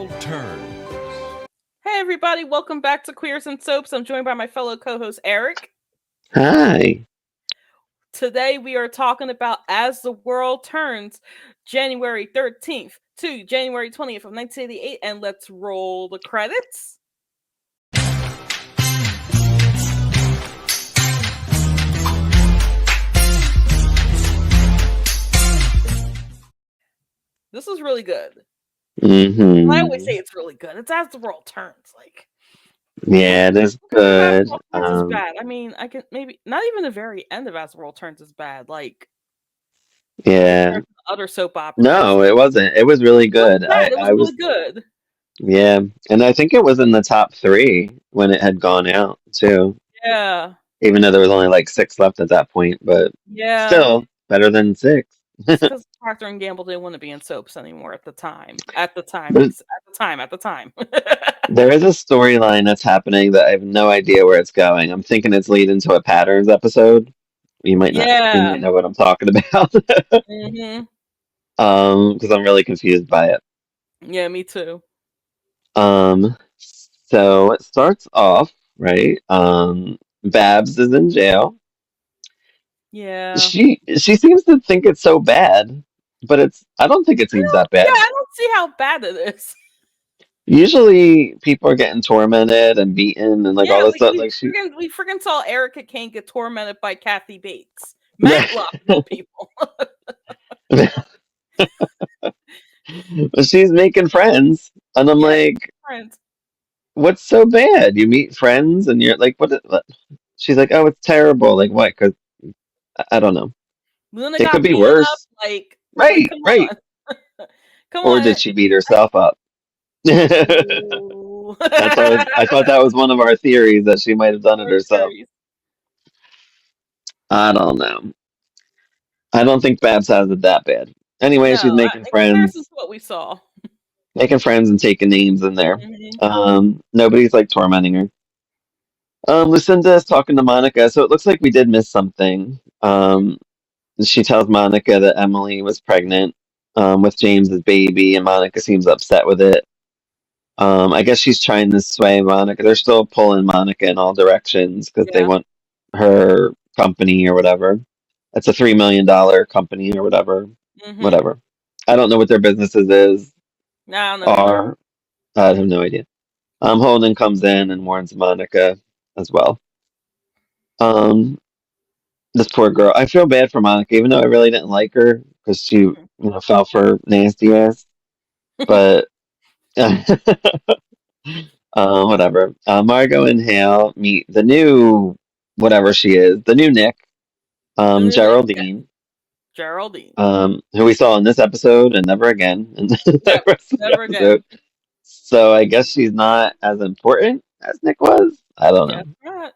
World Turns. Hey everybody, welcome back to Queers and Soaps. I'm joined by my fellow co-host Eric. Hi. Today we are talking about As the World Turns, January 13th to January 20th of 1988, and let's roll the credits. This is really good. Mm-hmm. I always say it's really good. It's As the World Turns. Yeah, it is good. As the World Turns is bad. I mean, I can maybe not even the very end of As the World Turns is bad. Yeah. Other soap operas. No, it wasn't. It was really good. It was really good. Yeah, and I think it was in the top 3 when it had gone out too. Yeah. Even though there was only like 6 left at that point, but still better than 6. Because Procter and Gamble didn't want to be in soaps anymore at the time. There is a storyline that's happening that I have no idea where it's going. I'm thinking it's leading to a Patterns episode. You might not. You might know what I'm talking about. Mm-hmm. Because I'm really confused by it. Yeah, me too. So it starts off right. Babs is in jail. Yeah. She seems to think it's so bad, but I don't think it seems that bad. Yeah, I don't see how bad it is. Usually people are getting tormented and beaten and all this stuff. We freaking saw Erica Kane get tormented by Kathy Bates. Matlock people. She's making friends, and I'm friends. What's so bad? You meet friends, and you're like, what? She's like, oh, it's terrible. Like what? Because I don't know. Luna it could be worse. Up, right. Come or on. did she beat herself up? I thought that was one of our theories that she might have done it herself. I don't know. I don't think Babs has it that bad. Anyway, she's making friends. This is what we saw. Making friends and taking names in there. Mm-hmm. Nobody's tormenting her. Lucinda is talking to Monica, so it looks like we did miss something. She tells Monica that Emily was pregnant with James's baby, and Monica seems upset with it. I guess she's trying to sway Monica. They're still pulling Monica in all directions because they want her company or whatever. It's a $3 million company or whatever. Mm-hmm. Whatever. I don't know what their businesses is. No, I don't know. I have no idea. Holden comes in and warns Monica as well. This poor girl. I feel bad for Monica, even though I really didn't like her because she, fell for nasty ass. But whatever. Margot and Hale meet the new whatever she is, the new Nick, Geraldine. Who we saw in this episode and never again in the rest of the episode. Again. So I guess she's not as important as Nick was. I don't know. Right.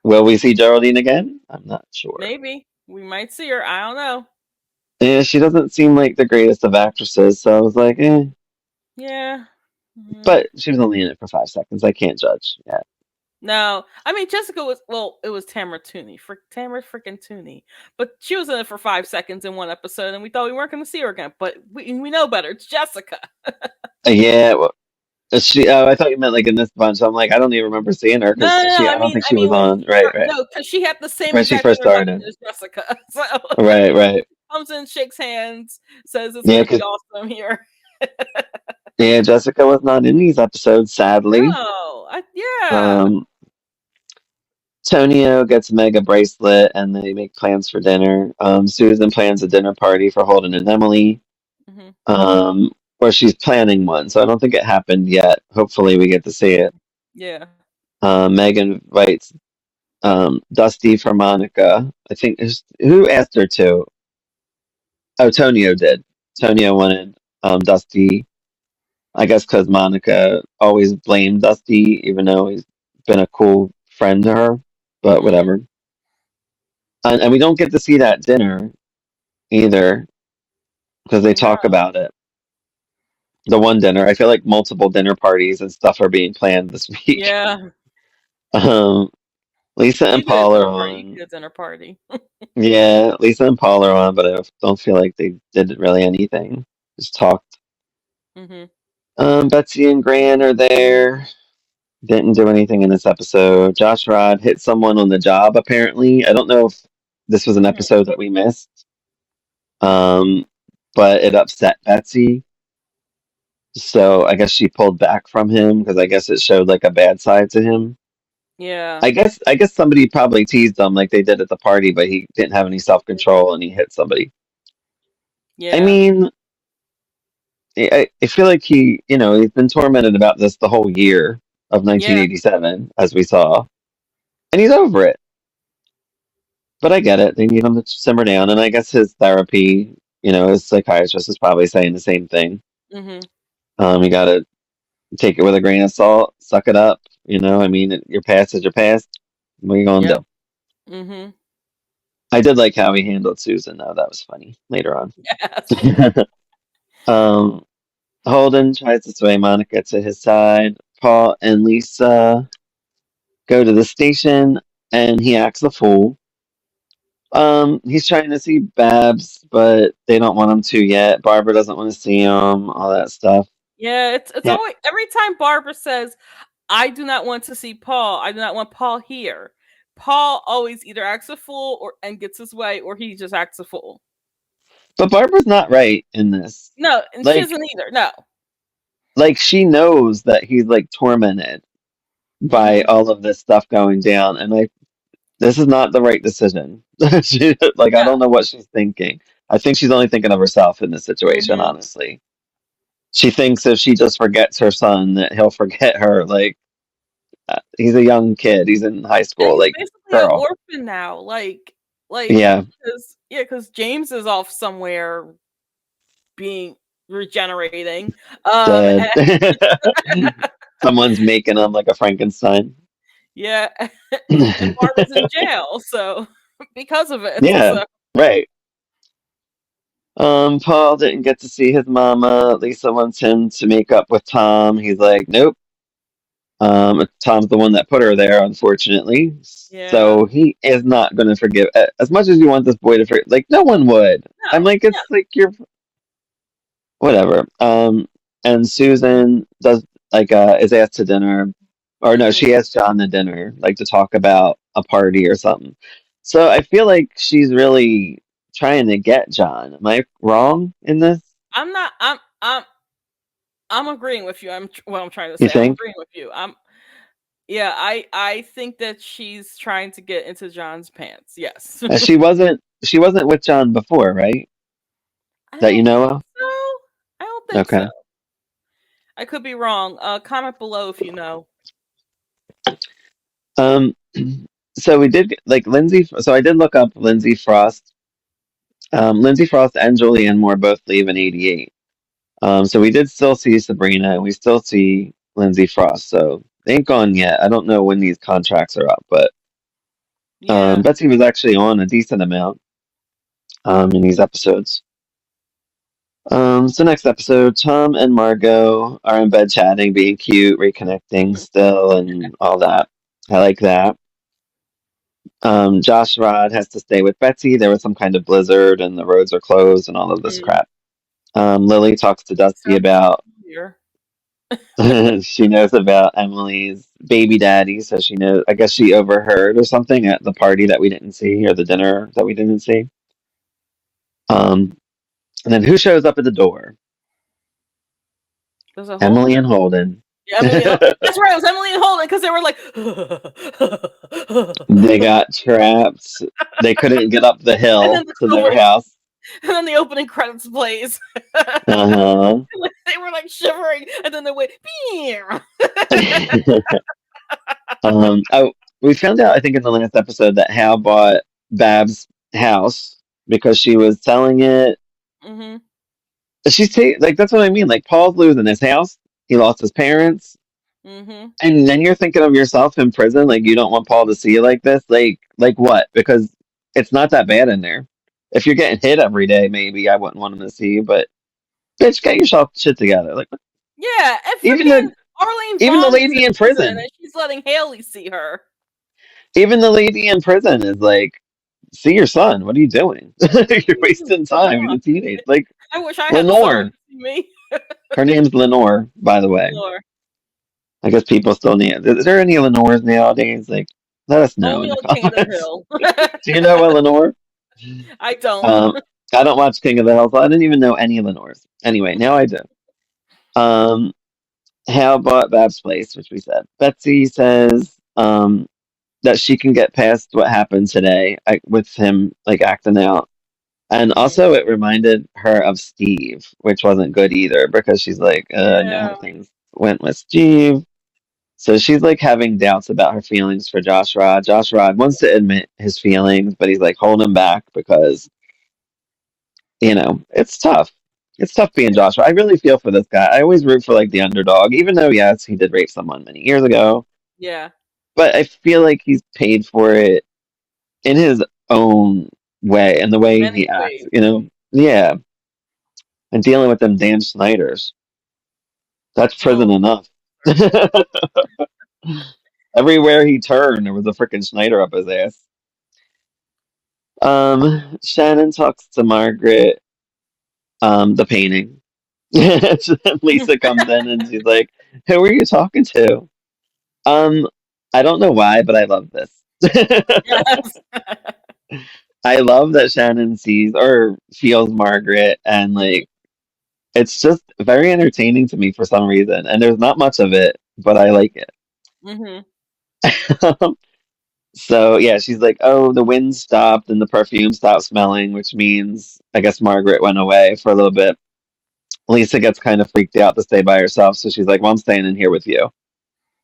Will we see Geraldine again? I'm not sure. Maybe. We might see her. I don't know. Yeah, she doesn't seem like the greatest of actresses, so I was like, eh. Yeah. But she was only in it for 5 seconds. I can't judge yet. No. I mean, Jessica was, it was Tamara Tooney. Tamara freaking Tooney. But she was in it for 5 seconds in one episode, and we thought we weren't going to see her again. But we know better. It's Jessica. Yeah, well, I thought you meant in this bunch. I'm like, I don't even remember seeing her because I don't think she was on. Right. No, because she had the same when she first started as Jessica. So, right. Comes in, shakes hands, says it's gonna be awesome here. Yeah, Jessica was not in these episodes, sadly. No, Tonio gets Meg a bracelet, and they make plans for dinner. Susan plans a dinner party for Holden and Emily. Mm-hmm. Or she's planning one, so I don't think it happened yet. Hopefully we get to see it. Yeah. Meg invites Dusty for Monica. I think who asked her to? Oh, Tonio did. Tonio wanted Dusty. I guess because Monica always blamed Dusty, even though he's been a cool friend to her. But whatever. And we don't get to see that dinner either because they talk about it. The one dinner. I feel like multiple dinner parties and stuff are being planned this week. Yeah. Lisa and Paul are on. A dinner party. Yeah, Lisa and Paul are on, but I don't feel like they did really anything. Just talked. Mm-hmm. Betsy and Gran are there. Didn't do anything in this episode. Josh Rod hit someone on the job, apparently. I don't know if this was an Mhm. episode that we missed, um, but it upset Betsy. So I guess she pulled back from him because I guess it showed like a bad side to him. Yeah. I guess somebody probably teased him like they did at the party, but he didn't have any self control and he hit somebody. I Yeah. mean, I feel like he's been tormented about this the whole year of Yeah. 1987, as we saw, and he's over it. But I get it. They need him to simmer down, and I guess his therapy, his psychiatrist is probably saying the same thing. Mhm. You got to take it with a grain of salt, suck it up. I mean, your past is your past. What are you gonna Yep. do? Mhm. I did like how he handled Susan, though. That was funny later on. Yes. um, Holden tries to sway Monica to his side. Paul and Lisa go to the station, and he acts a fool. He's trying to see Babs, but they don't want him to yet. Barbara doesn't want to see him, all that stuff. Yeah, it's Yeah. always every time Barbara says, "I do not want to see Paul. I do not want Paul here." Paul always either acts a fool or and gets his way, or he just acts a fool. But Barbara's not right in this. No, and she Like, isn't either. No. she knows that he's like tormented by Mhm. all of this stuff going down, and this is not the right decision. I No. don't know what she's thinking. I think she's only thinking of herself in this situation, Mhm. honestly. She thinks if she just forgets her son, that he'll forget her. Like, he's a young kid. He's in high And school. he's Like, basically an girl. orphan now. Like, Yeah, because James is off somewhere being regenerating. dead. And Someone's making him like a Frankenstein. yeah, and Barbara's in jail, so because of it. Yeah, So right. Paul didn't get to see his mama. Lisa wants him to make up with Tom. He's like, nope. Tom's the one that put her there, unfortunately. yeah. So he is not going to forgive. As much as you want this boy to forgive, like, no one would. I'm No, like, no. it's like you're whatever. And Susan does is asked to dinner, or no, Mhm. she asked John to dinner, like to talk about a party or something. So I feel like she's really trying to get John. Am I wrong in this? I'm not. I'm agreeing with you. What I'm trying to You say. I'm think? agreeing with you. Yeah. I think that she's trying to get into John's pants. Yes. She wasn't with John before, right? I That you don't know think of? so. I don't think so. Okay. I could be wrong. Comment below if you know. Um. So we did like Lindsay. So I did look up Lindsay Frost. Lindsay Frost and Julianne Moore both leave in '88. So we did still see Sabrina, and we still see Lindsay Frost. So they ain't gone yet. I don't know when these contracts are up, but Yeah. Betsy was actually on a decent amount in these episodes. So next episode, Tom and Margot are in bed chatting, being cute, reconnecting Mhm. still, and all that. I like that. Josh Rod has to stay with Betsy. There was some kind of blizzard, and the roads are closed, and all of this Mhm. crap. Lily talks to Dusty Sounds about familiar. she knows about Emily's baby daddy, so she knows. I guess she overheard or something at the party that we didn't see, or the dinner that we didn't see. Um, and then who shows up at the door? There's a Emily Holden. and Holden. Yeah, Emily. That's right. It was Emily and Holden because they were like, They got trapped. They couldn't get up the and then hill the to their opening, house. and then the opening credits plays. Uh They were like shivering, and then they went. Beer. huh. Oh, we found out, I think, in the last episode that Hal bought Bab's house because she was selling it. Mhm. Like, that's what I mean. Like, Paul's losing his house. He lost his parents. Mhm. And then you're thinking of yourself in prison, like you don't want Paul to see you like this. Like what? Because it's not that bad in there. If you're getting hit every day, maybe I wouldn't want him to see you. But bitch, get yourself shit together. Like Yeah, and even freaking the Arlene even the Vaughn is lady in in prison, prison, and she's letting Haley see her. even the lady in prison is like, see your son. What are you doing? You're wasting Come time. He's on. a teenager. Like I wish I had someone Lenore. to see me. Her name's Lenore, by the way. Lord. I guess people still need. Is there any Lenores nowadays? Like, let us know Only in the on King of the comments. Hill. Do you know a Lenore? I don't. Um, I don't watch King of the Hill, so I didn't even know any Lenores. Anyway, now I do. Um, how about Bab's Place, which we said? Betsy says that she can get past what happened today with him like acting out. And Mhm. also, it reminded her of Steve, which wasn't good either because she's like, I know how Yeah. things went with Steve. So she's like having doubts about her feelings for Josh Rod. Josh Rod wants to admit his feelings, but he's like holding back because, it's tough. It's tough being Josh Rod. I really feel for this guy. I always root for like the underdog, even though, yes, he did rape someone many years ago. Yeah. But I feel like he's paid for it in his own way and the way Many he acts, ways. Yeah. And dealing with them Dan Snyders. That's prison Oh, enough. Everywhere he turned, there was a freaking Schneider up his ass. Shannon talks to Margaret, the painting. Lisa comes in and she's like, "Who are you talking to?" Um, I don't know why, but I love this. yes. I love that Shannon sees or feels Margaret, and Mhm. like it's just very entertaining to me for some reason. And there's not much of it, but I like Mhm. it. So yeah, she's like, "Oh, the wind stopped and the perfume stopped smelling," which means I guess Margaret went away for a little bit. Lisa gets kind of freaked out to stay by herself, so she's like, "Well, I'm staying in here with you."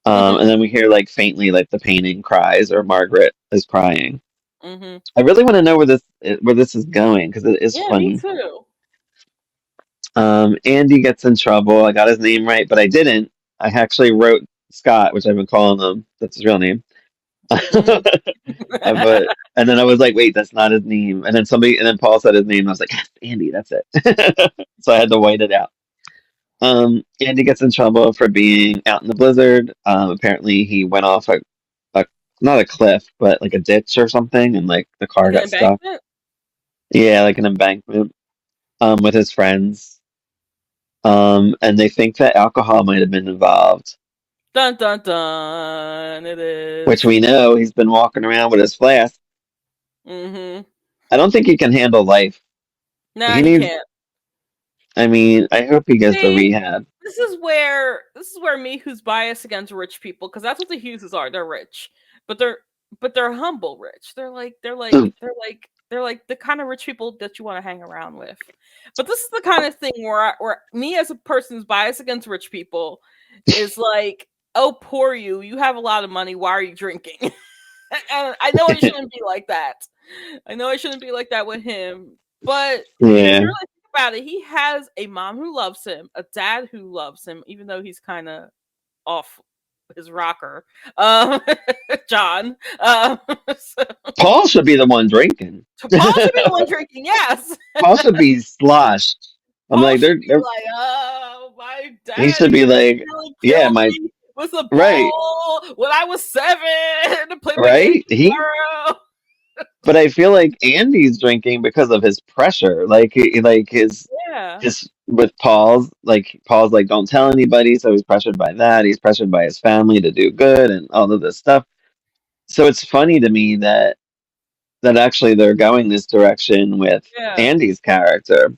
Mhm. And then we hear like faintly like the painting cries or Margaret is crying. Mhm. I really want to know where this is going because it is Yeah, me funny. too. Andy gets in trouble. I got his name right, but I didn't. I actually wrote Scott, which I've been calling him. That's his real name. Mhm. But and then I was like, wait, that's not his name. And then Paul said his name. And I was like, yes, Andy, that's it. So I had to white it out. Andy gets in trouble for being out in the blizzard. Apparently he went off a not a cliff, but like a ditch or something, and like the car Like an got stuck. embankment? Yeah, like an embankment. With his friends. And they think that alcohol might have been involved, Dun dun dun. It which is. we know he's been walking around with his flask. Mhm. I don't think he can handle life. Nah, He he needs. can't. I mean, I hope he goes to See, rehab. this is where me, who's biased against rich people, because that's what the Hugheses are. They're rich, but they're humble rich. They're like the kind of rich people that you want to hang around with. But this is the kind of thing where me as a person who's biased against rich people is like, oh, poor you. You have a lot of money. Why are you drinking? And I know I shouldn't be like that. I know I shouldn't be like that with him. But if you Yeah. really think about it, he has a mom who loves him, a dad who loves him, even though he's kind of off his rocker. Um, John. So, Paul should be the one drinking. Paul should be the one drinking. Yes, Paul should be sloshed. I'm Paul like, should be they're like, "Oh, my he dad should be used to like, nearly yeah, kill my me with a right, ball when I was 7 to play my game right. He, tomorrow." but I feel like Andy's drinking because of his pressure, like Yeah. his with Paul's like, don't tell anybody, so he's pressured by that. He's pressured by his family to do good and all of this stuff. So it's funny to me that actually they're going this direction with Yeah. Andy's character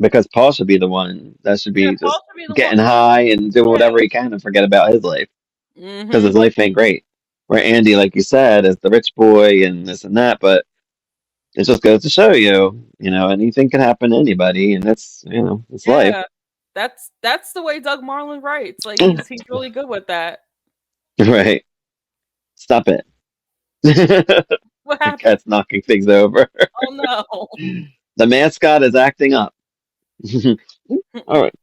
because Paul should be the one that should Yeah, be Paul just should be the one. getting high and doing Yeah. whatever he can and forget about his life because his Mhm. life ain't great. Where Andy, like you said, is the rich boy and this and that, but it just goes to show you, anything can happen to anybody, and it's life. Yeah. That's the way Doug Marlin writes. Like he's really good with that. Right. Stop it. The What happened? cat's knocking things over. Oh no. The mascot is acting up. All right.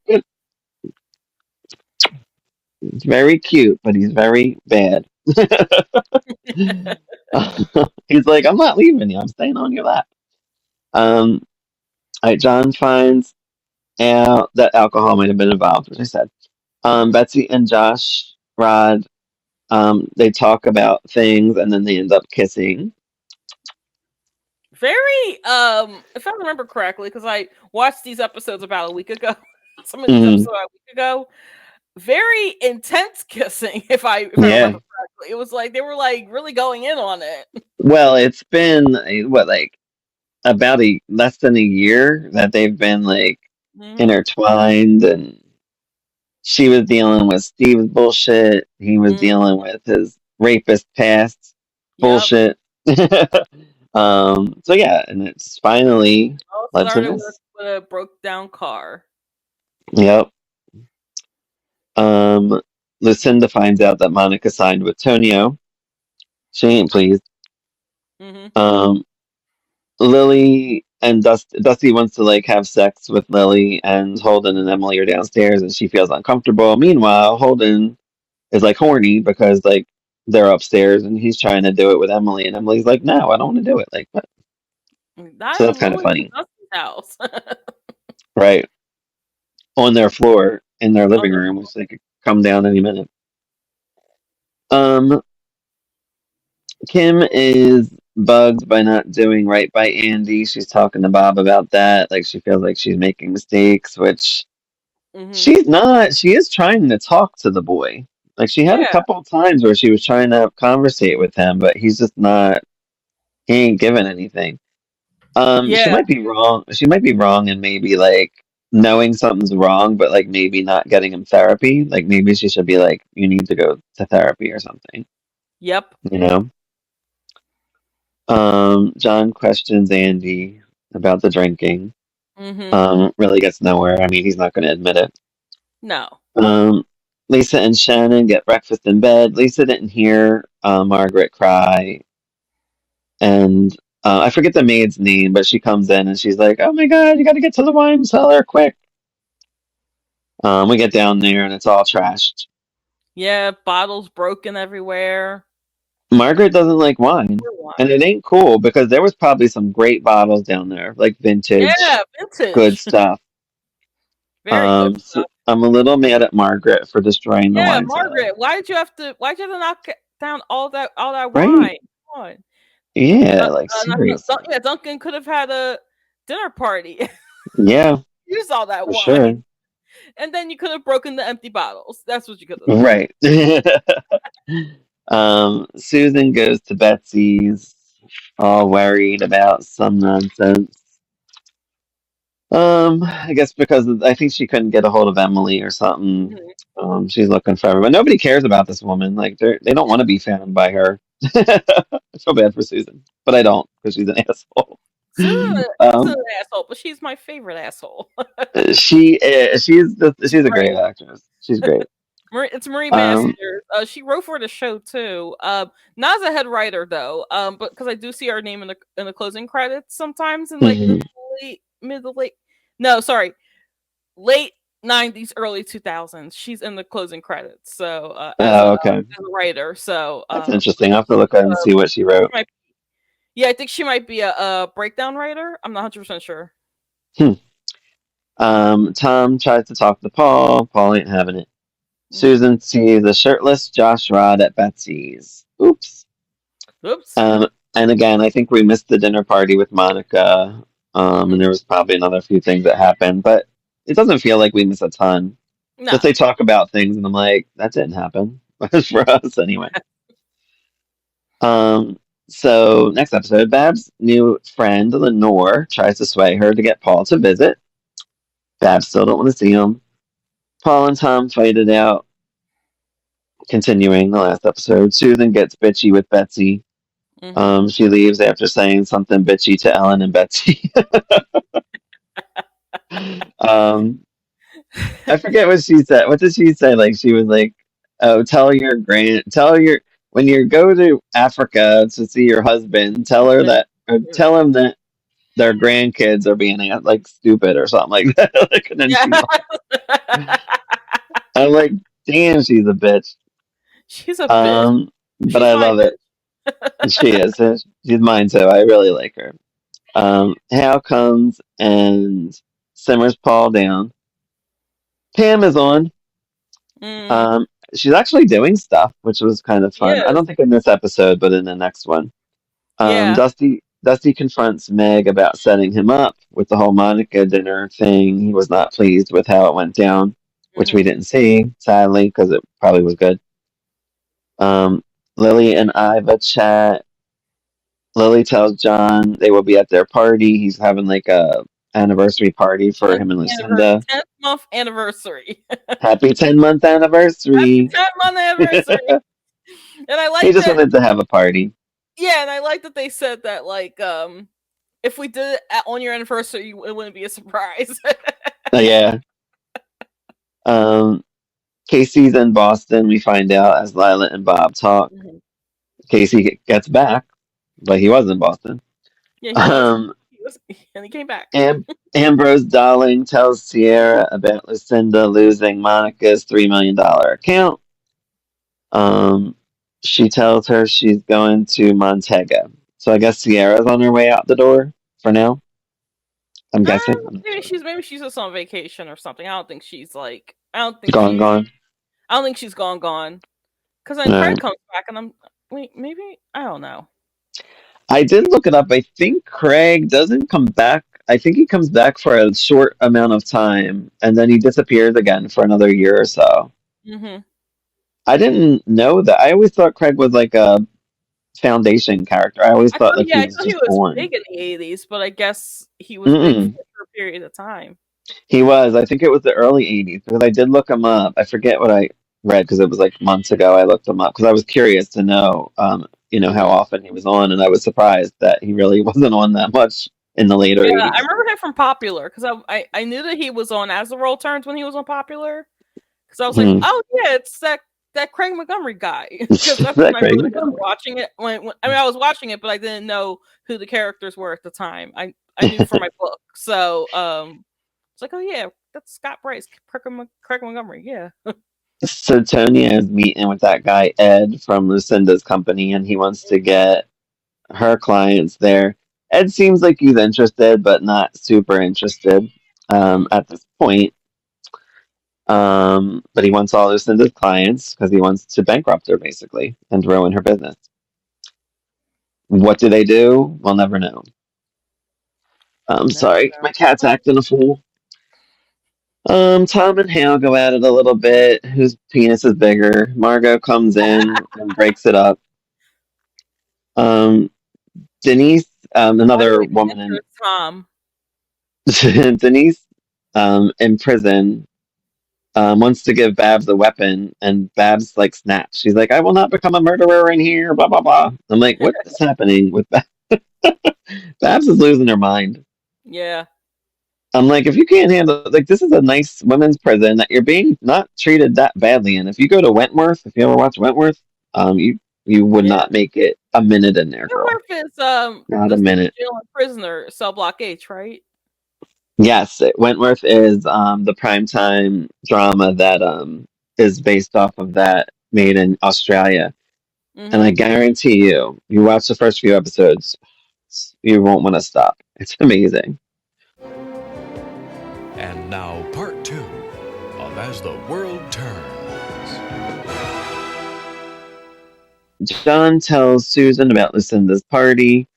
He's very cute, but he's very bad. He's like, I'm not leaving you. I'm staying on your lap. Um, all right, John finds out that alcohol might have been involved, which I said. Mhm. Betsy and Josh Rod, they talk about things and then they end up kissing. Very if I remember correctly, because I watched these episodes about a week ago. some of these Mhm. episodes a week ago. Very intense kissing, if I Yeah. remember correctly. It was like they were like really going in on it. Well, it's been what, like about a less than a year that they've been like Mhm. intertwined, and she was dealing with Steve's bullshit. He was Mhm. dealing with his rapist past Yep. bullshit. So yeah, and it's finally All led to started with this. a broke down car. Yep. Um, Lucinda finds out that Monica signed with Tonio. She ain't pleased. Mhm. Um, Lily and Dusty wants to like have sex with Lily, and Holden and Emily are downstairs, and she feels uncomfortable. Meanwhile, Holden is like horny because like they're upstairs, and he's trying to do it with Emily, and Emily's like, "No, I don't want to do it." Like, what? Not So that's in kind of Lily and funny, Dusty's house. right? On their floor in their On living the room, which they could come down any minute. Um, Kim is bugged by not doing right by Andy. She's talking to Bob about that. Like she feels like she's making mistakes, which Mhm. she's not. She is trying to talk to the boy. Like she had a Yeah. couple of times where she was trying to conversate with him, but he's just not. He ain't giving anything. She Yeah. might be wrong. She might be wrong in maybe like knowing something's wrong, but like maybe not getting him therapy. Like maybe she should be like, you need to go to therapy or something. Yep. You know. John questions Andy about the drinking. Mhm. Really gets nowhere. I mean, he's not going to admit it. No. Um, Lisa and Shannon get breakfast in bed. Lisa didn't hear Margaret cry, and I forget the maid's name, but she comes in and she's like, "Oh my God, you got to get to the wine cellar quick!" We get down there and it's all trashed. Yeah, bottles broken everywhere. Margaret doesn't like wine, Poor and it wine. ain't cool because there was probably some great bottles down there, like vintage, Yeah, good vintage. stuff. Very good So stuff. I'm a little mad at Margaret for destroying the Yeah, wine cellar. Margaret, why did you have to knock down all that Right? wine? Come on. Yeah, like seriously. Yeah, Duncan could have had a dinner party. Yeah, Use all that for sure. wine. And then you could have broken the empty bottles. That's what you could have done. Right. Susan goes to Betsy's, all worried about some nonsense. I guess because I think she couldn't get a hold of Emily or something. Mhm. She's looking for everyone. Nobody cares about this woman. Like they don't want to be found by her. I feel bad for Susan, but I don't because she's an asshole. Susan is Um, an asshole, but she's my favorite asshole. she's a Right. great actress. She's great. It's Marie Um, Masters. She wrote for the show too. Not as a head writer though. But because I do see her name in the closing credits sometimes in like the mhm. late mid to late. No, sorry, late '90s, early 2000s. She's in the closing credits. So Oh, okay. as a writer. So That's interesting. I'll have to look at and see what she she wrote. might, yeah, I think she might be a breakdown writer. I'm not 100% sure. Hmm. Tom tries to talk to Paul. Paul ain't having it. Hmm. Susan sees a shirtless Josh Rod at Betsy's. Oops. Oops. Um, and again, I think we missed the dinner party with Monica. And Hmm. there was probably another few things that happened, but it doesn't feel like we miss a ton. No. Just they talk about things, and I'm like, that didn't happen for us anyway. Um, so next episode, Bab's new friend Lenore tries to sway her to get Paul to visit. Bab still don't want to see him. Paul and Tom fight it out. Continuing the last episode, Susan gets bitchy with Betsy. Hmm. She leaves after saying something bitchy to Ellen and Betsy. um, I forget what she said. What did she say? Like she was like, "Oh, tell your when you go to Africa to see your husband, tell her that, or tell him that their grandkids are being like stupid or something like that." Like, and then Yeah. she left. I'm like, damn, she's a bitch. She's a bitch. But She's I my love it. She is. She's mine too. I really like her. Hal comes and simmers Paul down. Pam is on. bitch. Um, she's actually doing stuff, which was kind of fun. I Yes. don't think in this episode, but in the next one. Yeah. Dusty confronts Meg about setting him up with the whole Monica dinner thing. He was not pleased with how it went down, which we Mhm. didn't see, sadly, because it probably was good. Um, Lily and Iva chat. Lily tells John they will be at their party. He's having like a anniversary party for 10th him and Lucinda. 10th month anniversary. Happy 10-month Happy anniversary. 10th month anniversary. And I He like just that. wanted to have a party. Yeah, and I like that they said that like if we did it on your anniversary, it wouldn't be a surprise. Yeah. Um, Casey's in Boston, we find out as Lila and Bob talk. Mhm. Casey gets back, but he was in Boston. Yeah, Um, he was, and he came back. Ambrose Darling tells Sierra about Lucinda losing Monica's $3 million account. Um, she tells her she's going to Montega. So I guess Sierra's on her way out the door for now. I'm guessing. I'm not sure. Maybe she's just on vacation or something. I don't think she's like. I don't think Gone, she's. gone. I don't think she's gone. Because then All Craig right. comes back, and I'm wait. Maybe I don't know. I did look it up. I think Craig doesn't come back. I think he comes back for a short amount of time and then he disappears again for another year or so. Hmm. I didn't know that. I always thought Craig was like a foundation character. I always thought like he I was thought he just was born. big in the '80s, but I guess he was big Mm-mm. for a period of time. He was. I think it was the early 80s because I did look him up. I forget what I read because it was like months ago. I looked him up because I was curious to know, how Hmm. often he was on, and I was surprised that he really wasn't on that much in the later Yeah, I 80s. remember him from Popular because I knew that he was on As the World Turns when he was on Popular. Because I was like, Hmm. oh yeah, it's that Craig Montgomery guy. Because that's That when I Craig really wasn't Montgomery. watching it. I mean, I was watching it, but I didn't know who the characters were at the time. I knew for my book, so it's like, oh yeah, that's Scott Bryce, Craig Montgomery. Yeah. So Tonya is meeting with that guy Ed from Lucinda's company, and he wants to get her clients there. Ed seems like he's interested, but not super interested Hmm. at this point. But he wants all Lucinda's clients because he wants to bankrupt her basically and ruin her business. What do they do? We'll never know. I'm Never sorry, my cat's know. acting a fool. Tom and Hale go at it a little bit. Whose penis is bigger? Margot comes in and breaks it up. Um, Denise, Why do another we think woman it's Tom? in Denise, in prison, wants to give Babs a weapon, and Babs like snaps. She's like, "I will not become a murderer in here." Blah blah blah. I'm like, what is happening with Babs? Babs is losing her mind. Yeah. I'm like, if you can't handle like this is a nice women's prison that you're being not treated that badly in. If you go to Wentworth, if you ever watch Wentworth, you would Yeah. not make it a minute in there, girl. Wentworth is Not a the minute. jail and prisoner cell block H, right? Yes, Wentworth is the primetime drama that is based off of that made in Australia. And I Mm-hmm. guarantee you, you watch the first few episodes, you won't want to stop. It's amazing. And now, part two of As the World Turns. John tells Susan about Lucinda's party.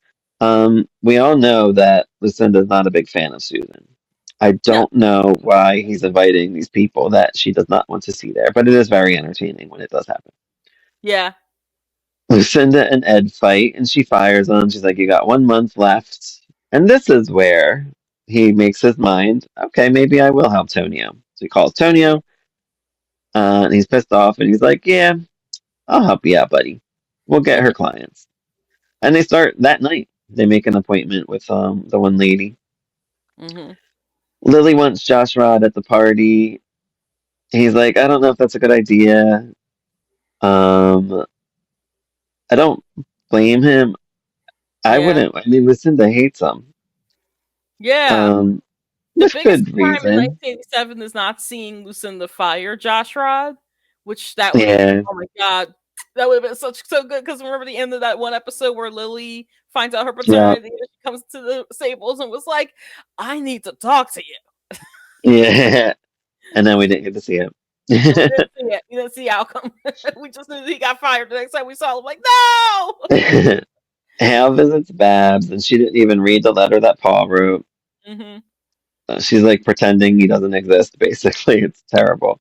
We all know that Lucinda's not a big fan of Susan. I No. don't know why he's inviting these people that she does not want to see there, but it is very entertaining when it does happen. Yeah. Lucinda and Ed fight, and she fires him. She's like, "You got 1 month left." And this is where he makes his mind. Okay, maybe I will help Tonio. So he calls Tonio, and he's pissed off, and he's like, "Yeah, I'll help you out, buddy. We'll get her clients." And they start that night. They make an appointment with the one lady. Mm-hmm. Lily wants Josh Rod at the party. He's like, "I don't know if that's a good idea." Um, I don't blame him. I Yeah. wouldn't. I mean, Lucinda hates him. Yeah. Um, The with biggest good crime in reason. 1987 is not seeing Lucinda fire Josh Rod, which that would have. Yeah, Oh my god, that would have been so good. Because remember the end of that one episode where Lily finds out her yeah, paternity, and she comes to the stables and was like, "I need to talk to you." yeah. And then we didn't get to see him. And we didn't see it. We didn't see the outcome. We just knew that he got fired. The next time we saw him, like, no. Hal visits Babs, and she didn't even read the letter that Paul wrote. Hmm. She's like pretending he doesn't exist. Basically, it's terrible.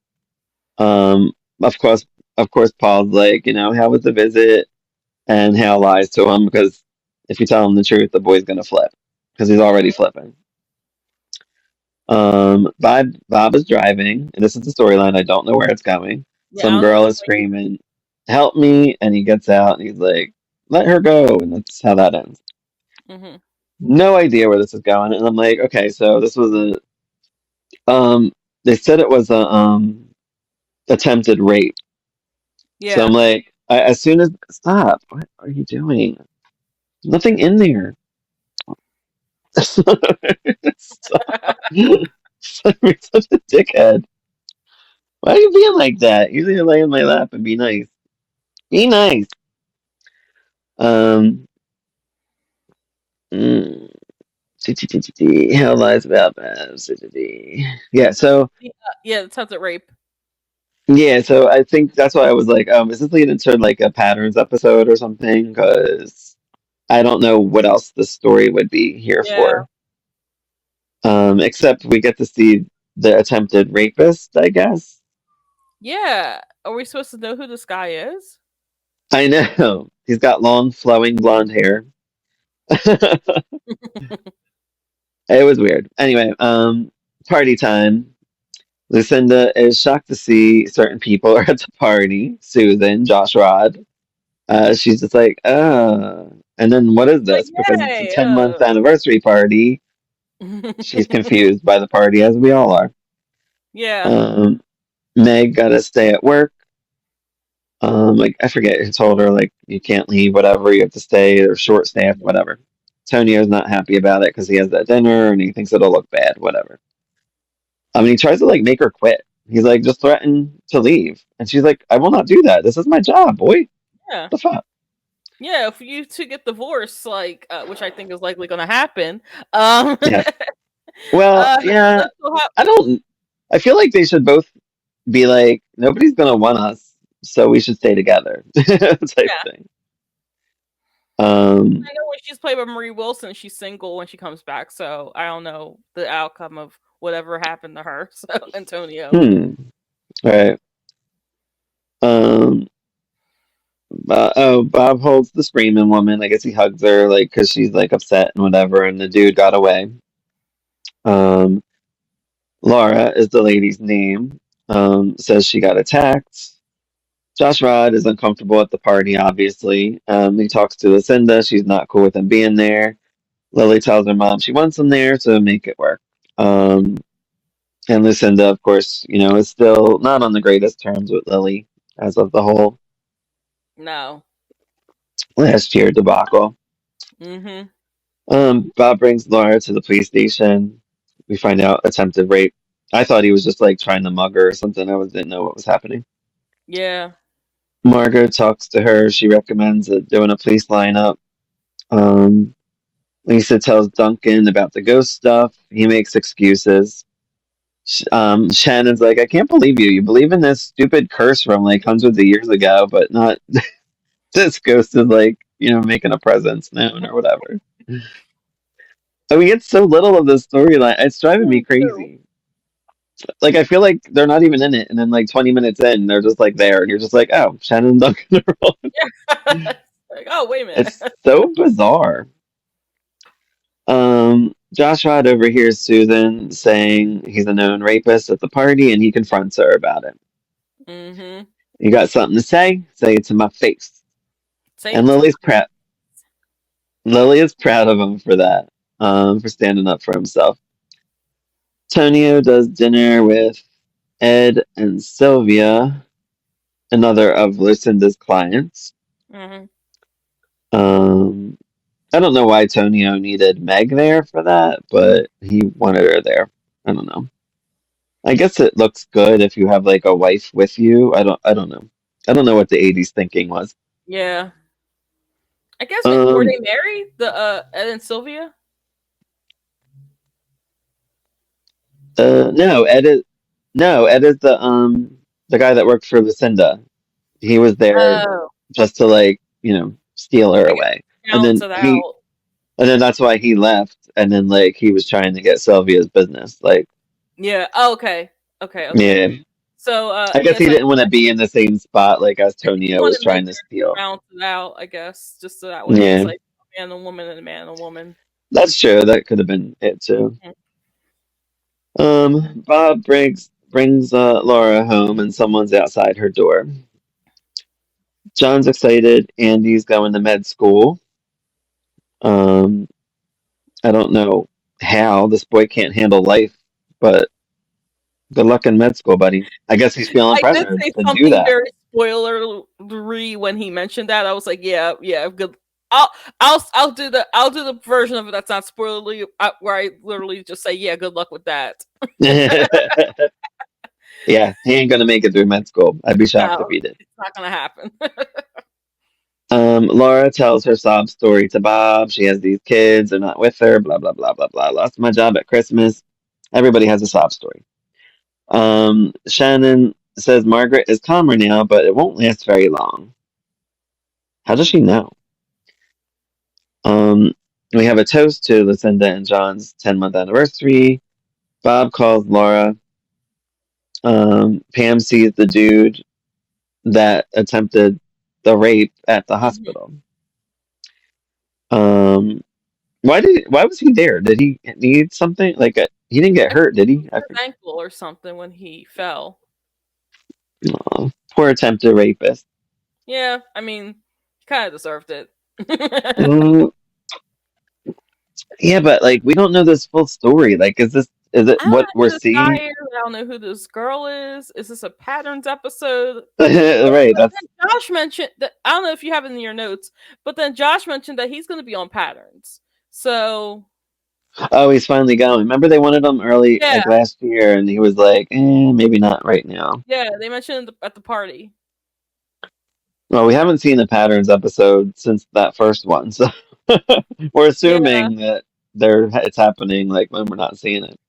Um, of course, of course, Paul's like, how was the visit? And Hal lies to him because if you tell him the truth, the boy's gonna flip because he's already flipping. Bob is driving, and this is the storyline. I don't know where it's going. Yeah, I Some don't know girl what's is screaming, "Help me!" And he gets out, and he's like, "Let her go," and that's how that ends. going. Hmm. No idea where this is going, and I'm like, okay, so this was um, they said it was a attempted rape. So I'm Yeah. like, as soon as stop, what are you doing? Nothing in there. Stop. You're such a dickhead. Why are you being like that? Usually lay in my lap and be nice. Be nice. Um, mm, Hell lies about Babs. Yeah, so Yeah, it sounds like rape. yeah, so I think that's why I was like, is this leading to like a patterns episode or something? Because I don't know what else the story would be here Yeah. for. Except we get to see the attempted rapist, I guess. Yeah. Are we supposed to know who this guy is? I know. He's got long, flowing blonde hair. It was weird. Anyway, party time. Lucinda is shocked to see certain people are at the party. Susan, Josh Rod. She's just like, and then what is Like, this? Because it's a yay. 10-month anniversary party. She's confused by the party, as we all are. Yeah. Um, Meg got to stay at work. Like I forget who told her like you can't leave, whatever. You have to stay. Or short staffed, whatever. Tonio's not happy about it because he has that dinner and he thinks it'll look bad, whatever. I mean, he tries to like make her quit. He's like, just threaten to leave, and she's like, I will not do that. This is my job, boy. Yeah. The fuck? Yeah, if you two get divorced, like, which I think is likely going to happen, um, Yeah. Well, yeah. that's what I don't. I feel like they should both be like, nobody's gonna want us, so we should stay together, type yeah. thing. Um, I know when she's played by Marie Wilson, she's single when she comes back, so I don't know the outcome of whatever happened to her. So Antonio. hmm. Right. Um. Oh, Bob holds the screaming woman. I guess he hugs her, like, because she's like upset and whatever, and the dude got away. Um. Laura is the lady's name. Says she got attacked. Josh Rod is uncomfortable at the party, obviously. He talks to Lucinda. She's not cool with him being there. Lily tells her mom she wants him there to make it work. Um, and Lucinda, of course, is still not on the greatest terms with Lily as of the whole No. last year debacle. Mm-hmm. Bob brings Laura to the police station. We find out attempted rape. I thought he was just like trying to mug her or something. Didn't know what was happening. Yeah. Margot talks to her. She recommends doing a police lineup. Um, Lisa tells Duncan about the ghost stuff. He makes excuses. Shannon's like, I can't believe you. You believe in this stupid curse from like hundreds of years ago, but not this ghost is like, making a presence known or whatever. And we get so little of the storyline. It's driving me Me too. crazy. Like, I feel like they're not even in it. And then, like, 20 minutes in, they're just like there. And you're just like, oh, Shannon and Duncan are on. Like, oh, wait a minute. It's so bizarre. Josh Rod overhears Susan saying he's a known rapist at the party, and he confronts her about it. Mm-hmm. You got something to say? Say it to my face. Say And it to Lily's proud. Lily is proud of him for that, for standing up for himself. Tonio does dinner with Ed and Sylvia, another of Lucinda's clients. mm-hmm. Um, I don't know why Tonio needed Meg there for that, but he wanted her there. I don't know. I guess it looks good if you have like a wife with you. I don't know. I don't know what the 80s thinking was. Yeah. I guess were Um they married? The Ed and Sylvia? no, Ed is the guy that worked for Lucinda. He was there Oh. just to like, steal her I guess away. and balance it out. then that's why he left, and then like he was trying to get Sylvia's business. Like, Yeah. Oh, okay. Okay. Okay. yeah, So, I guess yeah. he So didn't want to be in the same spot like as he Tonio was wanted to make trying to sure he steal. balanced it out, I guess, just so that way it's Yeah, like a man and a woman and a man and a woman. that's true. That could have been it too. Mhm. Bob brings Laura home, and someone's outside her door. John's excited. Andy's going to med school. Um, I don't know how this boy can't handle life, but good luck in med school, buddy. I guess he's feeling I did pressure say to do something that. very spoilery when he mentioned that. I was like, yeah, yeah, good. I'll do the version of it that's not spoilery, where I literally just say, yeah, good luck with that. Yeah, he ain't gonna make it through med school. I'd be shocked if No, he did. it's not gonna happen. Laura tells her sob story to Bob. She has these kids, they're not with her, blah, blah, blah, blah, blah. Lost my job at Christmas. Everybody has a sob story. Shannon says Margaret is calmer now, but it won't last very long. How does she know? Um, we have a toast to Lucinda and John's 10-month anniversary. Bob calls Laura. Pam sees the dude that attempted the rape at the Mhm. hospital. Um, why was he there? Did he need something? Like he didn't get I think hurt, did he he? broke his ankle or something when he fell. Oh, poor attempted rapist. Yeah, I mean, he kind of deserved it. Mm, yeah, but like we don't know this full story. Like, is it I don't know what we're who this guy seeing? is. I don't know who this girl is. Is this a patterns episode? Right. But That's then Josh mentioned that, I don't know if you have it in your notes, but then Josh mentioned that he's going to be on patterns. So oh, he's finally going. Remember they wanted him early, yeah, like last year, and he was like, maybe not right now. yeah, they mentioned at the party. Well, we haven't seen the patterns episode since that first one, so we're Yeah, assuming that it's happening like when we're not seeing it.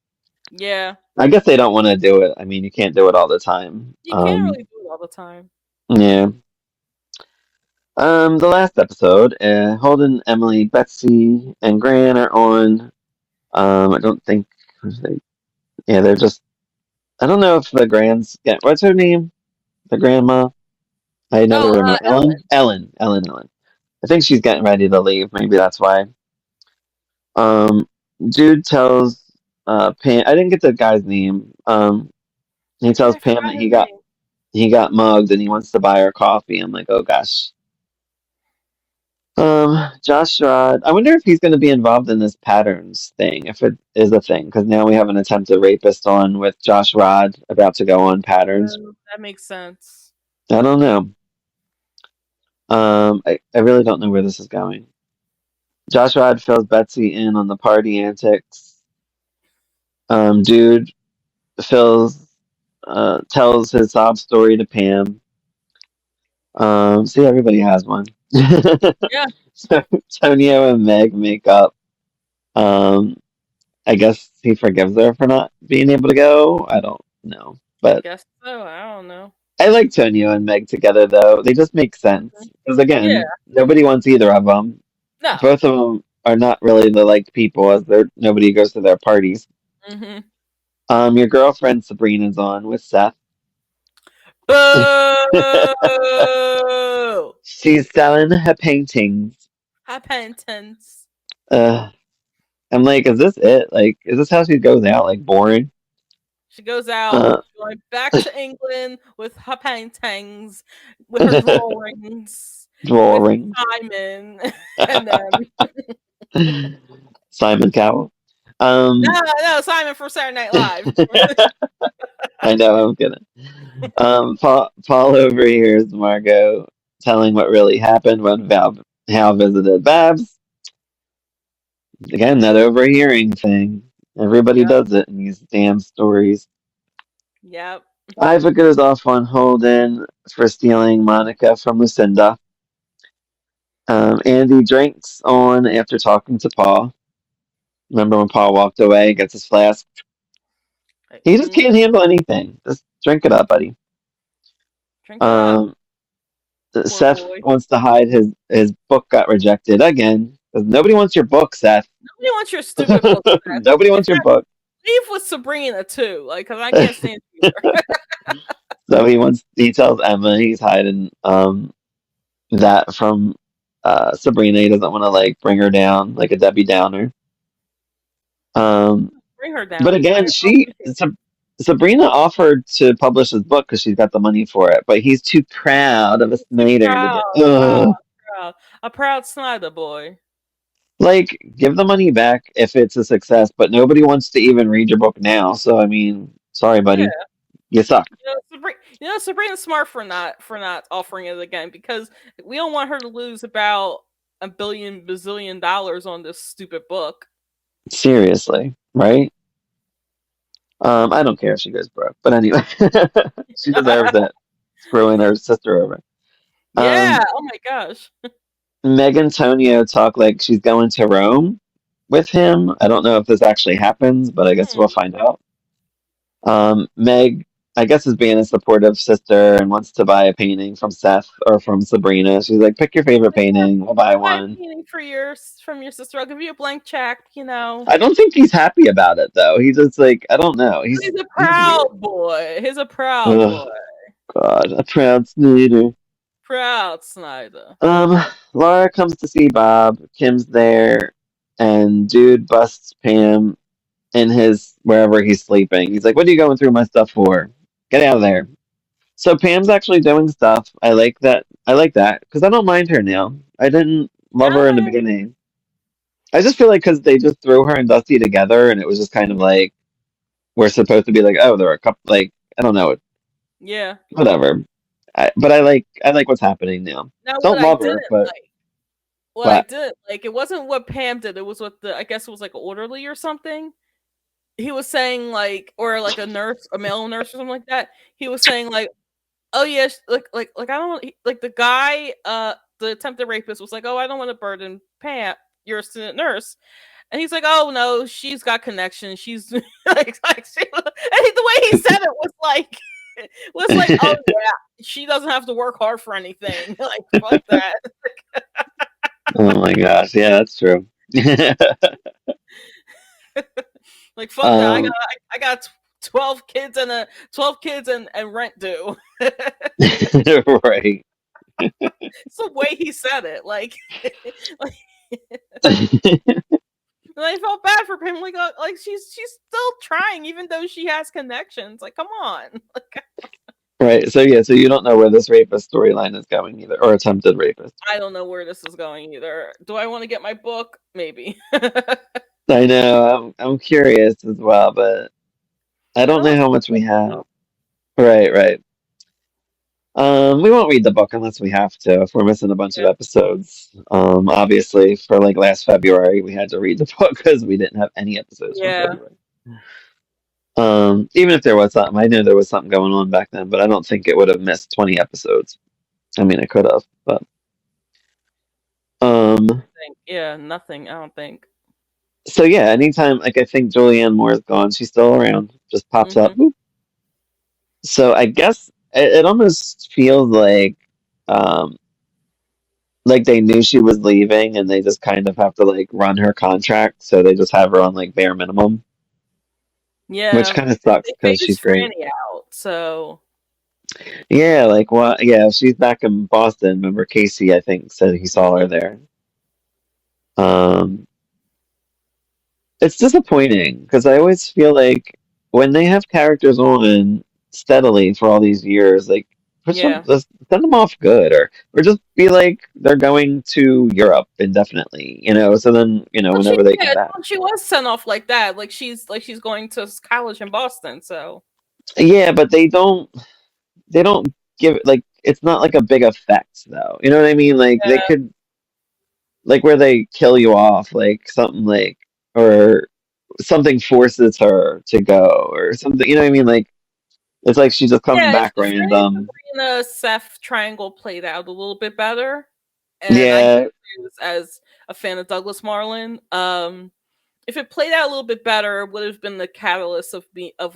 yeah, I guess they don't want to do it. I mean, you can't do it all the time. you can't really do it all the time. Yeah. The last episode, Holden, Emily, Betsy, and Gran are on. I don't think yeah, they're just. I don't know if the Grand's get what's her name? The grandma. I never Oh, remember. Ellen. Ellen. I think she's getting ready to leave. Maybe that's why. Um, Jude tells Pam. I didn't get the guy's name. He Yeah, tells I Pam forgot that his name. he got mugged and he wants to buy her coffee. I'm like, oh gosh. Josh Rod. I wonder if he's going to be involved in this patterns thing, if it is a thing, because now we have an attempted rapist on with Josh Rod about to go on patterns. That makes sense. I don't know. I really don't know where this is going. Josh Rod fills Betsy in on the party antics. Dude fills tells his sob story to Pam. See, everybody has one. Yeah, So Tonio and Meg make up. Um, I guess he forgives her for not being able to go. I don't know. I But guess so. I don't know. I like Tonio and Meg together, though. They just make sense. Mhm. Because, Yeah, again, nobody wants either of them. no. Both of them are not really the liked people, as nobody goes to their parties. Hmm. Your girlfriend Sabrina's on with Seth. Boo! She's selling her paintings. Repentance. Uh, I'm like, is this it? Like, is this how she goes out? Like, boring? She goes out, Uh, going back to England with her paintings, with her drawings, with drawing. Simon, and then Simon Cowell. no, Um, no, Simon from Saturday Night Live. I know, I'm kidding. Paul overhears Margot telling what really happened when Hal visited Babs. Again, that overhearing thing. Everybody Yep, does it in these damn stories. yep. Iva goes off on Holden for stealing Monica from Lucinda. Andy drinks on after talking to Paul. Remember when Paul walked away, gets his flask? He just Mm, can't handle anything. Just drink it up, buddy. drink it up. Um, Seth boy. wants to hide his book got rejected again. 'Cause nobody wants your book, Seth. Nobody wants your stupid book. Nobody In wants your fact, book. leave with Sabrina too, like, because I can't stand you either. So he tells Emma he's hiding that from Sabrina. He doesn't want to like bring her down like a Debbie Downer. Um, Bring her but down. again, Sabrina offered to publish his book because she's got the money for it, but he's too proud of a Too Snyder to proud, get. proud, a proud Snyder boy. Like, give the money back if it's a success, but nobody wants to even read your book now. So I mean, sorry, Yeah, buddy, you suck. Sabrina's smart for not offering it again, because we don't want her to lose about $1 billion bazillion on this stupid book. Seriously, right? I don't care if she goes broke, but anyway, she deserves it. Screwing her sister over. Yeah. Um, Oh my gosh. Meg and Tonio talk like she's going to Rome with him. I don't know if this actually happens, but I guess we'll find out. Meg, I guess, is being a supportive sister and wants to buy a painting from Seth or from Sabrina. She's like, pick your favorite painting, we'll buy I'll buy a one. painting from your sister. I'll give you a blank check. I don't think he's happy about it though. He's just like, I don't know. He's a He's weird. proud boy. He's a proud Oh boy. God, a proud Snyder. Proud Snyder. Laura comes to see Bob. Kim's there, and dude busts Pam in his wherever he's sleeping. He's like, "What are you going through my stuff for? Get out of there." So Pam's actually doing stuff. I like that. I like that because I don't mind her now. I didn't love her in the Yeah. beginning. I just feel like because they just threw her and Dusty together, and it was just kind of like we're supposed to be like, oh, there are a couple. Like I don't know, Yeah. whatever. But I like what's happening now. Now, Don't love her, but what I what? did like, it wasn't what Pam did. It was what I guess it was like an orderly or something. He was saying like, or like a nurse, a male nurse or something like that. He was saying like, oh yes, like I don't want, like the guy, the attempted rapist was like, oh, I don't want to burden Pam, your student nurse. And he's like, "Oh no, she's got connections. She's like she, and the way he said it was like, oh yeah, she doesn't have to work hard for anything. Like fuck that. Oh my gosh, yeah, that's true. Like fuck that. um, I got 12 kids and rent due. right. It's the way he said it. Like and I felt bad for him. Like she's still trying, even though she has connections. Like, come on. Right. So yeah, so you don't know where this rapist storyline is going either, or attempted rapist. I don't know where this is going either. Do I want to get my book? Maybe. I know. I'm curious as well, but I don't know how much we have. Right, right. We won't read the book unless we have to. If we're missing a bunch of Yeah. episodes. Obviously, for like last February, we had to read the book because we didn't have any episodes from Yeah. February. Even if there was something, I knew there was something going on back then, but I don't think it would have missed 20 episodes. I mean, it could have, but um, Yeah, nothing. I don't think. so yeah, anytime like I think Julianne Moore is gone, she's still around, just pops up. Hmm. Boop. So I guess it almost feels um, like they knew she was leaving, and they just kind of have to like run her contract, so they just have her on like bare minimum, which Yeah, kind of sucks they because she's phased great. Franny out. So Yeah, like what? Yeah, she's back in Boston. Remember Casey? I think said he saw her mhm. there. Um, it's disappointing because I always feel like when they have characters on steadily for all these years, like Yeah. just send them off good, or just be like they're going to Europe indefinitely, so then Well, whenever they come back. she was sent off like that. Like she's going to college in Boston. So Yeah, but they don't give it like it's not like a big effect though. You know what I mean? Like they yeah, could like where they kill you off, like something like or something forces her to go or something. You know what I mean? Like it's like she just comes yeah. back If Franny and random. Sabrina Seth triangle played out a little bit better, and I Yeah, as a fan of Douglas Marlin, if it played out a little bit better, it would have been the catalyst of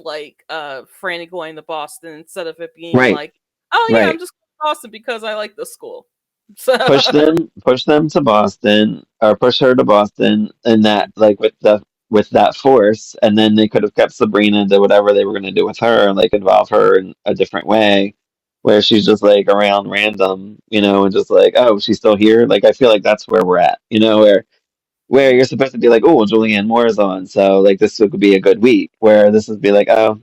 like Franny going to Boston instead of it being right, like, oh yeah, I'm right. just going to Boston because I like the school. So push them to Boston, or push her to Boston, and that like with that force, and then they could have kept Sabrina and did whatever they were going to do with her, like involve her in a different way, where she's just like around random, and just like, oh, she's still here. Like I feel like that's where we're at, where you're supposed to be like, oh, well, Julianne Moore is on, so like this could be a good week. Where this would be like, oh,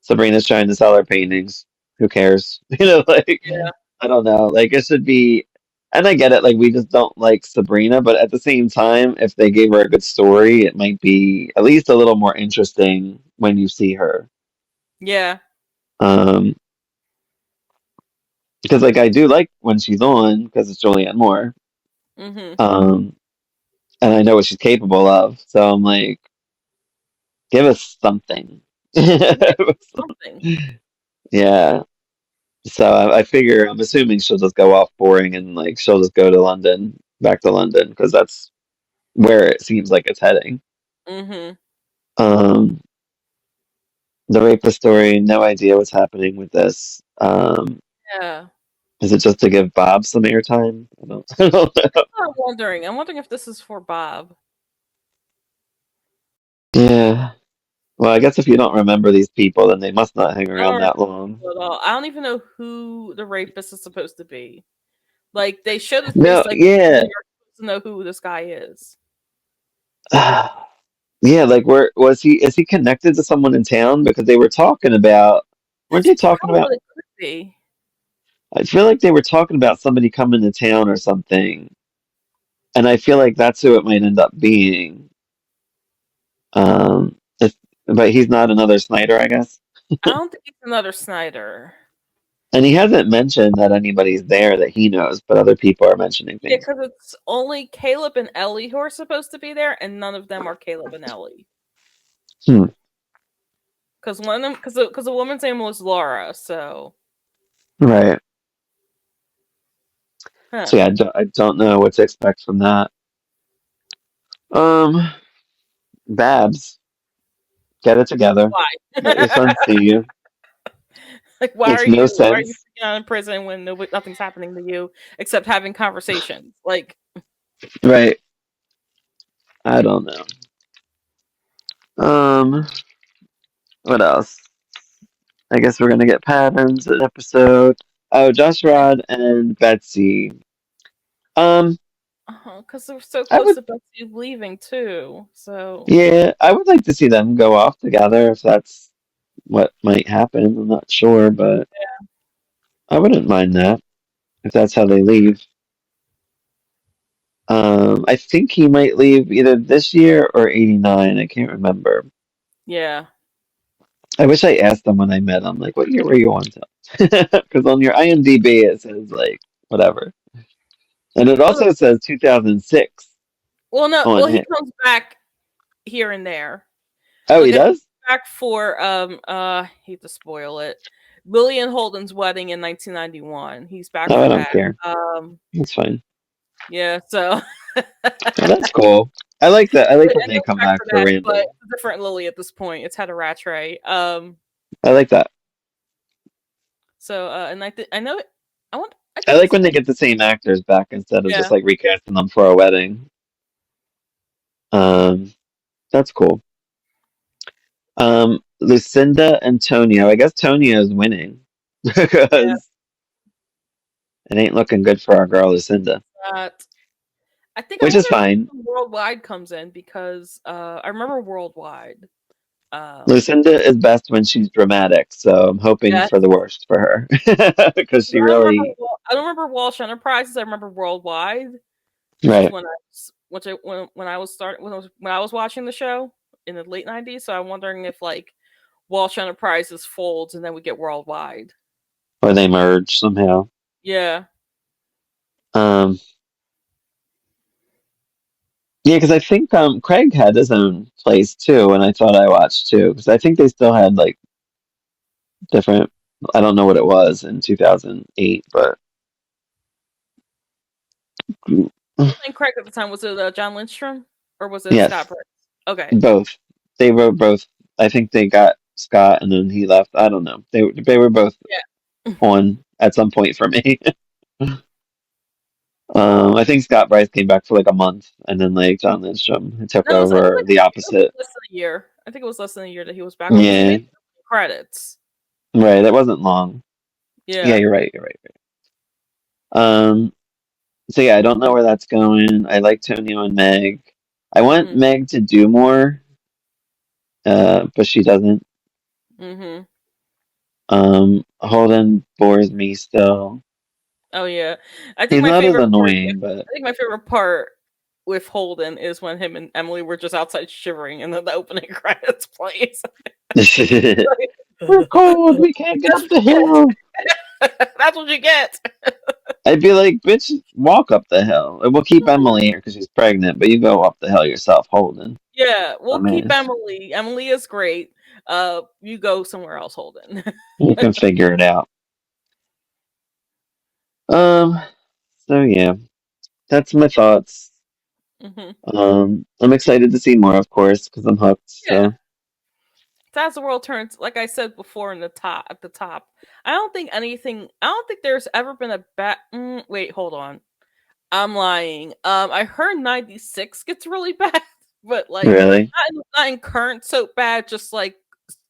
Sabrina's trying to sell her paintings. Who cares? Like yeah, I don't know. Like it should be, and I get it. Like we just don't like Sabrina, but at the same time, if they gave her a good story, it might be at least a little more interesting when you see her. yeah. Um, because like I do like when she's on because it's Julianne Moore. Hmm. Um, and I know what she's capable of. So I'm like, give us something. Yeah, something. Yeah. So I figure I'm assuming she'll just go off boring and like she'll just go to London, back to London, because that's where it seems like it's heading. Hmm. Um, the rapist story, no idea what's happening with this. Yeah. Is it just to give Bob some airtime? I don't, I don't know. I'm wondering. I'm wondering if this is for Bob. Yeah. Well, I guess if you don't remember these people, then they must not hang I don't around remember that long. at all. I don't even know who the rapist is supposed to be. Like they showed his No, face, like you're yeah. supposed to know who this guy is. Yeah, like where was he? Is he connected to someone in town? Because they were talking about, weren't That's they talking probably about? what it could be. I feel like they were talking about somebody coming to town or something, and I feel like that's who it might end up being. If, but he's not another Snyder, I guess. I don't think it's another Snyder. And he hasn't mentioned that anybody's there that he knows, but other people are mentioning Yeah, things. because it's only Caleb and Ellie who are supposed to be there, and none of them are Caleb and Ellie. Hmm. Because one of them, because the woman's name was Laura. So, Right. huh? So yeah, I don't know what to expect from that. Um, Babs, get it together. Why? Let your son see you. Like, why Makes no are you sense. sitting out in prison when nothing's happening to you except having conversations? Like, Right. I don't know. What else? I guess we're gonna get patterns in episode. Oh, Josh Rod and Betsy. Um, because they're so I close would, to Betsy leaving too. So, yeah, I would like to see them go off together if that's what might happen. I'm not sure, but I wouldn't mind that if that's how they leave. I think he might leave either this year or '89. I can't remember. yeah, I wish I asked them when I met him, like, what year were you on to? Because on your IMDb it says like whatever, and it also says 2006 well, no, on well, he him. comes back here and there. Oh, he Like, I think does? he's back for hate to spoil it. Lillian Holden's wedding in 1991. He's back Oh, for I don't that. care. That's fine. Yeah, so Oh, that's cool. I like that. I I like when know they he's come back back for for that, but random. it's a different Lily at this point. It's had a Rattray. I like that. So and I know I I think like it's when they get the same actors back instead of just yeah. like recasting them for a wedding. Um, that's cool. Lucinda and Tonio. I guess Tonio is winning Yeah. because it ain't looking good for our girl Lucinda, Uh, I which is wonder if fine. Worldwide comes in because I remember Worldwide. Um Lucinda is best when she's dramatic, so I'm hoping yes. for the worst for her because she I don't remember really I don't remember Walsh Enterprises. I remember Worldwide, which is right. when I was when I was watching the show in the late 90s. So I'm wondering if like Walsh Enterprises folds and then we get Worldwide. Or they merge somehow. Yeah. Um, yeah, because I think Craig had his own place too, and I thought I watched too because I think they still had like different. I don't know what it was in 2008, but And Craig at the time was it John Lindstrom or was it Scott yes, Brooks? Okay. both. They were both. I think they got Scott, and then he left. I don't know. They were both Yeah. on at some point for me. I think Scott Bryce came back for like a month, and then like John Lindstrom took No, I feel over like the it was opposite. less than a year. I think it was less than a year that he was back on because he Yeah, made credits. right. That wasn't long. Yeah, Yeah. you're right. You're right. Um, so yeah, I don't know where that's going. I like Tonio and Meg. I want Mm-hmm. Meg to do more, but she doesn't. Mm-hmm. Holden bores me still. Oh yeah. I think He's my not as favorite part. annoying, but I think my favorite part with Holden is when him and Emily were just outside shivering, and then the opening credits plays. we're cold. We can't get up the hill. That's what you get. I'd be like, bitch, walk up the hill. We'll keep Emily here because she's pregnant, but you go up the hill yourself, Holden. Yeah, we'll keep Dumbass. Emily. Emily is great. You go somewhere else, Holden. You can figure it out. Um, so yeah, that's my thoughts. hmm I'm excited to see more, of course, because I'm hooked. Yeah. So As the world turns, like I said before in the top at the top, I don't think anything. I don't think there's ever been a bad. Wait, hold on. I'm lying. I heard 96 gets really bad, but like really, not in current soap bad. Just like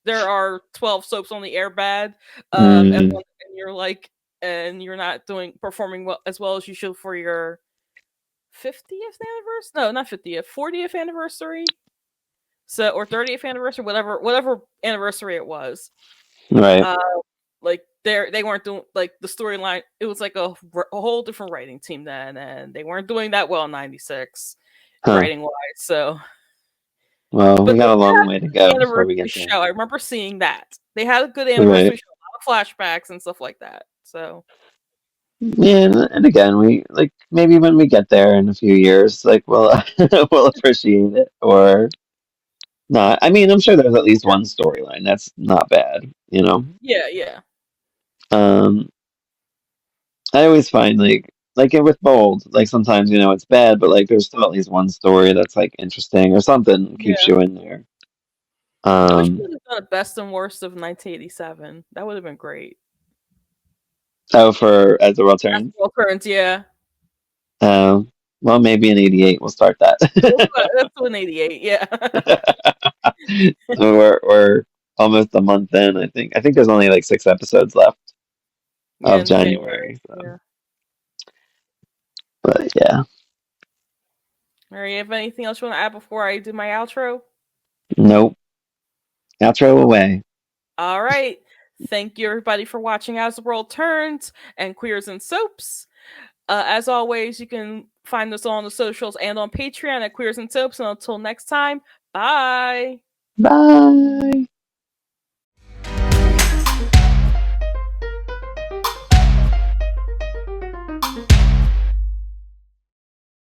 there are 12 soaps on the air bad. mm, And you're like, and you're not doing performing well as well as you should for your 50th anniversary. No, not 50th, 40th anniversary. So or 30th anniversary, whatever anniversary it was. right? Uh, like they weren't doing like the storyline. It was like a whole different writing team then, and they weren't doing that well in '96 Huh. writing wise. So, Well, we but they got a did long have way to a go good before we anniversary get there. show. I remember seeing that they had a good Right. anniversary show, a lot of flashbacks and stuff like that. So Yeah, and again, we like maybe when we get there in a few years, like we'll we'll appreciate it or not. I mean, I'm sure there's at least one storyline that's not bad, you know. yeah, yeah, Um, I always find like it with Bold, like sometimes it's bad, but like there's still at least one story that's like interesting or something keeps yeah. you in there. I wish we Um, would have done a best and worst of 1987. That would have been great. oh, for As the World That's Turns. well current, yeah. Well, maybe in '88 we'll start That's an 88, yeah. So we're almost a month in, I think. I think there's only like 6 episodes left Yeah, of in January. January. So, Yeah. but yeah, All right, you have anything else you want to add before I do my outro? nope. Outro away. All right. Thank you, everybody, for watching As the World Turns and Queers and Soaps. As always, you can find us on the socials and on Patreon at Queers and Soaps. And until next time, bye. Bye.